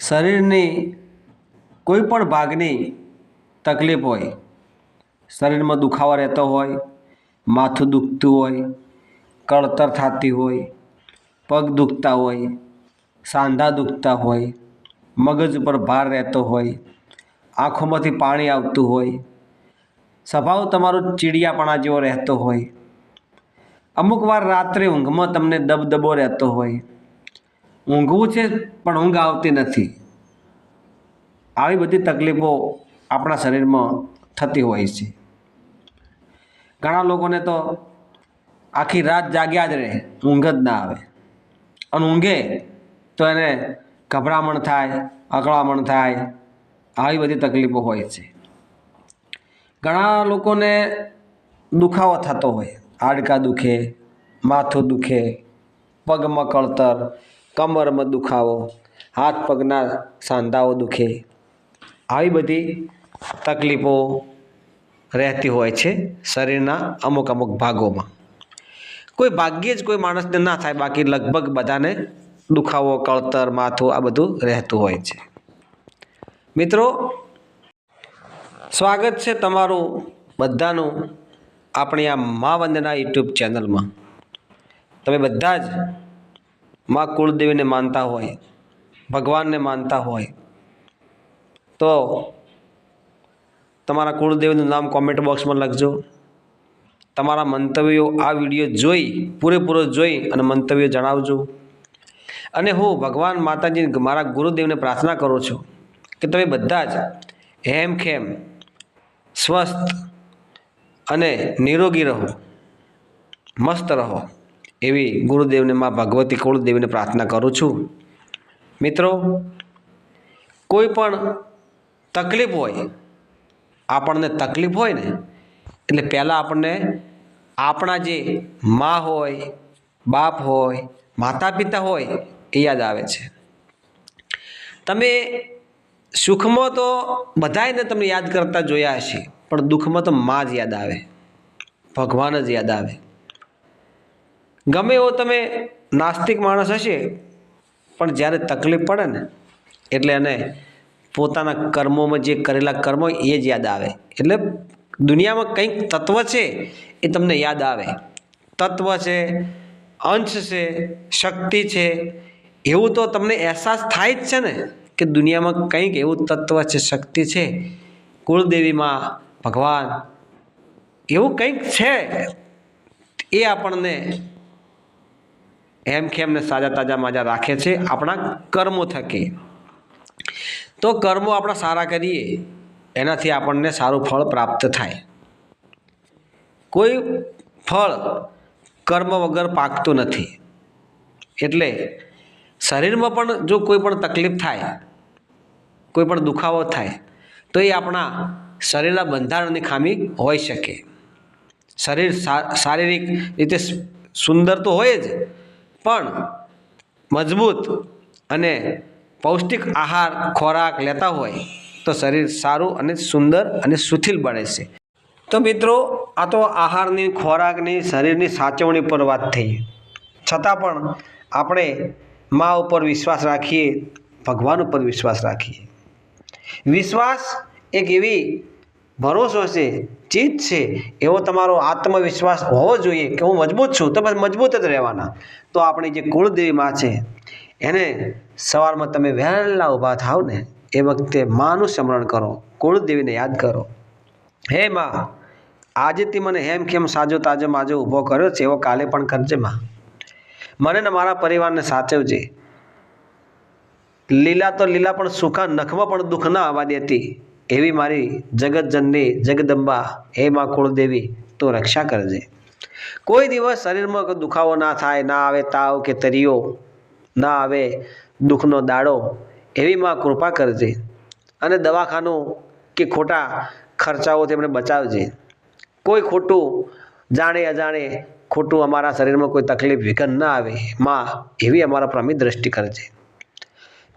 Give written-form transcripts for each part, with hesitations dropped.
શરીરની કોઈ પણ ભાગની તકલીફ હોય, શરીરમાં દુખાવો રહેતો હોય, માથું દુખતું હોય, કળતર થતી હોય, પગ દુખતા હોય, સાંધા દુખતા હોય, મગજ ઉપર ભાર રહેતો હોય, આંખોમાંથી પાણી આવતું હોય, સ્વભાવ તમારો ચીડિયાપણા જેવો રહેતો હોય, અમુક વાર રાત્રે ઊંઘમાં તમને દબદબો રહેતો હોય, ઊંઘવું છે પણ ઊંઘ આવતી નથી, આવી બધી તકલીફો આપણા શરીરમાં થતી હોય છે. ઘણા લોકોને તો આખી રાત જાગ્યા જ રહે, ઊંઘ જ ના આવે, અને ઊંઘે તો એને ગભરામણ થાય, અકળામણ થાય, આવી બધી તકલીફો હોય છે. ઘણા લોકોને દુખાવો થતો હોય, હાડકાં દુખે, માથું દુખે, પગમાં કળતર, કમરમાં દુખાવો, હાથ પગના સાંધાઓ દુખે, આવી બધી તકલીફો રહેતી હોય છે શરીરના અમુક અમુક ભાગોમાં. કોઈ ભાગ્યે જ કોઈ માણસને ના થાય, બાકી લગભગ બધાને દુખાવો, કળતર, માથું આ બધું રહેતું હોય છે. મિત્રો, સ્વાગત છે તમારું બધાનું આપણી આ મા વંદના યુટ્યુબ ચેનલમાં. તમે બધા જ મા કુળદેવીને માનતા હોય, ભગવાનને માનતા હોય તો તમારા કુળદેવીનું નામ કોમેન્ટ બોક્સમાં લખજો. તમારા મંતવ્યો આ વિડીયો જોઈ પૂરેપૂરો જોઈ અને મંતવ્યો જણાવજો. અને હું ભગવાન માતાજી મારા ગુરુદેવને પ્રાર્થના કરું છું કે તમે બધા જ હેમખેમ સ્વસ્થ અને નિરોગી રહો, મસ્ત રહો, એવી ગુરુદેવને મા ભગવતી કુળદેવીને પ્રાર્થના કરું છું. મિત્રો, કોઈ પણ તકલીફ હોય, આપણને તકલીફ હોય ને એટલે પહેલાં આપણને આપણા જે મા હોય, બાપ હોય, માતા પિતા હોય એ યાદ આવે છે. તમે સુખમાં તો બધાયને તમને યાદ કરતા જોયા હશે, પણ દુઃખમાં તો મા જ યાદ આવે, ભગવાન જ યાદ આવે. ગમે એવો તમે નાસ્તિક માણસ હશે, પણ જ્યારે તકલીફ પડે ને એટલે એને પોતાના કર્મોમાં જે કરેલા કર્મો એ જ યાદ આવે. એટલે દુનિયામાં કંઈક તત્વ છે એ તમને યાદ આવે. તત્વ છે, અંશ છે, શક્તિ છે, એવું તો તમને અહેસાસ થાય જ છે ને કે દુનિયામાં કંઈક એવું તત્વ છે, શક્તિ છે, કુળદેવીમાં, ભગવાન, એવું કંઈક છે. એ આપણને હેમખેમને સાજા તાજા માજા રાખે છે આપણા કર્મો થકી. તો કર્મો આપણા સારા કરીએ એનાથી આપણને સારું ફળ પ્રાપ્ત થાય. કોઈ ફળ કર્મ વગર પાકતું નથી. એટલે શરીરમાં પણ જો કોઈ પણ તકલીફ થાય, કોઈ પણ દુખાવો થાય તો એ આપણા શરીરના બંધારણની ખામી હોઈ શકે. શરીર શારીરિક રીતે સુંદર તો હોય જ, પણ મજબૂત અને પૌષ્ટિક આહાર ખોરાક લેતા હોય તો શરીર સારું અને સુંદર અને સુથિલ બને છે. તો મિત્રો, આ તો આહારની, ખોરાકની, શરીરની સાચવણી પર વાત થઈ. છતાં પણ આપણે મા ઉપર વિશ્વાસ રાખીએ, ભગવાન ઉપર વિશ્વાસ રાખીએ. વિશ્વાસ એક એવી ભરોસો છે, ચીજ છે, એવો તમારો આત્મવિશ્વાસ હોવો જોઈએ કે હું મજબૂત છું, તો બસ મજબૂત જ રહેવાના. તો આપણી જે કુળદેવી માં છે એને સવારમાં તમે વહેલા ઊભા થાવ ને એ વખતે માનું સ્મરણ કરો, કુળદેવીને યાદ કરો. હે માં, આજે તે મને હેમખેમ સાજો તાજો માજો ઊભો કર્યો છે, એવો કાલે પણ કરજે માં. મને ને મારા પરિવારને સાચવજે. લીલા તો લીલા પણ સુખા નખમાં પણ દુઃખ ના આવવા દેતી એવી મારી જગતજનની જગદંબા હે માં કુળદેવી, તો રક્ષા કરજે. કોઈ દિવસ શરીરમાં કોઈ દુખાવો ના થાય, ના આવે તાવ કે તરિયો, ના આવે દુઃખનો દાડો, એવી માં કૃપા કરજે. અને દવાખાનું કે ખોટા ખર્ચાઓથી અમને બચાવજે. કોઈ ખોટું જાણે અજાણે ખોટું અમારા શરીરમાં કોઈ તકલીફ વિઘન ના આવે માં, એવી અમારા પર અમી દ્રષ્ટિ કરજે.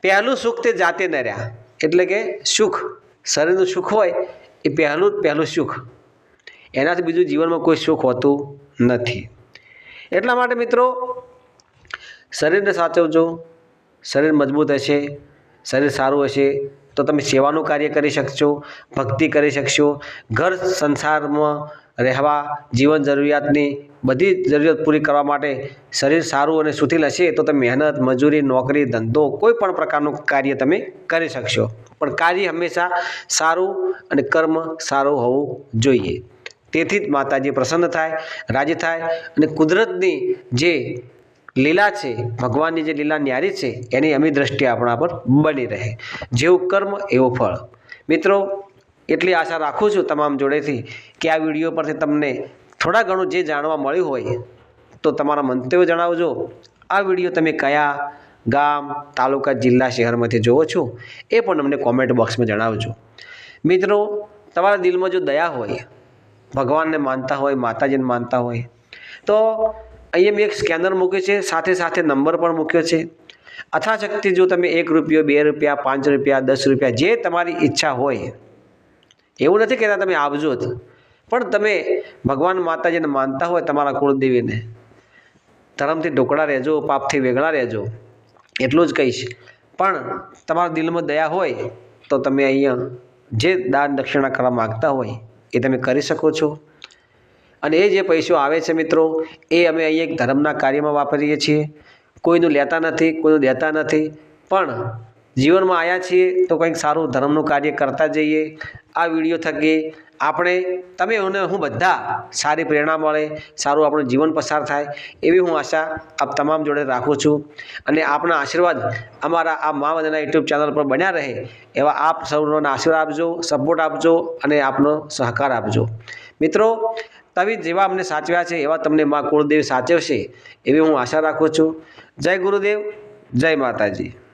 પહેલું સુખ તે જાતે ન રહ્યા, એટલે કે સુખ, શરીરનું સુખ હોય એ પહેલું સુખ. એનાથી બીજું જીવનમાં કોઈ સુખ હોતું નથી. એટલા માટે મિત્રો, શરીરને સાચવજો. શરીર મજબૂત હશે, શરીર સારું હશે તો તમે સેવાનું કાર્ય કરી શકશો, ભક્તિ કરી શકશો, ઘર સંસારમાં રહેવા, જીવન જરૂરિયાતની બધી જરૂરિયાત પૂરી કરવા માટે શરીર સારું અને સુથીલ હશે તો તમે મહેનત, મજૂરી, નોકરી, ધંધો કોઈ પણ પ્રકારનું કાર્ય તમે કરી શકશો. પણ કાર્ય હંમેશા સારું અને કર્મ સારું હોવું જોઈએ. તેથી જ માતાજી પ્રસન્ન થાય, રાજી થાય અને કુદરતની જે લીલા છે, ભગવાનની જે લીલા ન્યારી છે એની અમી દ્રષ્ટિ આપણા પર બની રહે. જેવું કર્મ એવું ફળ. મિત્રો, એટલી આશા રાખું છું તમામ જોડેથી કે આ વિડીયો પરથી તમને થોડા ઘણું જે જાણવા મળ્યું હોય તો તમારા મંતવ્યો જણાવજો. આ વિડીયો તમે કયા ગામ, તાલુકા, જિલ્લા, શહેરમાંથી જોવો છો એ પણ અમને કોમેન્ટ બોક્સમાં જણાવજો. મિત્રો, તમારા દિલમાં જો દયા હોય, ભગવાનને માનતા હોય, માતાજીને માનતા હોય તો અહીંયા મેં એક સ્કેનર મૂક્યું છે, સાથે સાથે નંબર પણ મૂક્યો છે. અથાશક્તિ જો તમે 1 રૂપિયો, 2 રૂપિયા, 5 રૂપિયા, 10 રૂપિયા જે તમારી ઈચ્છા હોય, એવું નથી કહેતા તમે આપજો જ, પણ તમે ભગવાન માતાજીને માનતા હોય, તમારા કુળદેવીને, ધર્મથી ઢોકળા રહેજો, પાપથી વેગળા રહેજો, એટલું જ કહીશ. પણ તમારા દિલમાં દયા હોય તો તમે અહીંયા જે દાન દક્ષિણા કરવા માગતા હોય એ તમે કરી શકો છો. અને એ જે પૈસો આવે છે મિત્રો, એ અમે અહીંયા એક ધર્મના કાર્યમાં વાપરીએ છીએ. કોઈનું લેતા નથી, કોઈનું દેતા નથી, પણ જીવનમાં આવ્યા છીએ તો કંઈક સારું ધર્મનું કાર્ય કરતા જઈએ. આ વિડીયો થકી આપણે, તમે અને હું બધા સારી પ્રેરણા મળે, સારું આપણું જીવન પસાર થાય એવી હું આશા આપ તમામ જોડે રાખું છું. અને આપના આશીર્વાદ અમારા આ મા વંદના યુટ્યુબ ચેનલ પર બન્યા રહે એવા આપ સૌનો આશીર્વાદ આપજો, સપોર્ટ આપજો અને આપનો સહકાર આપજો. મિત્રો, તમે જેવા અમને સાચવ્યા છે એવા તમને મા કુળદેવી સાચવશે એવી હું આશા રાખું છું. જય ગુરુદેવ, જય માતાજી.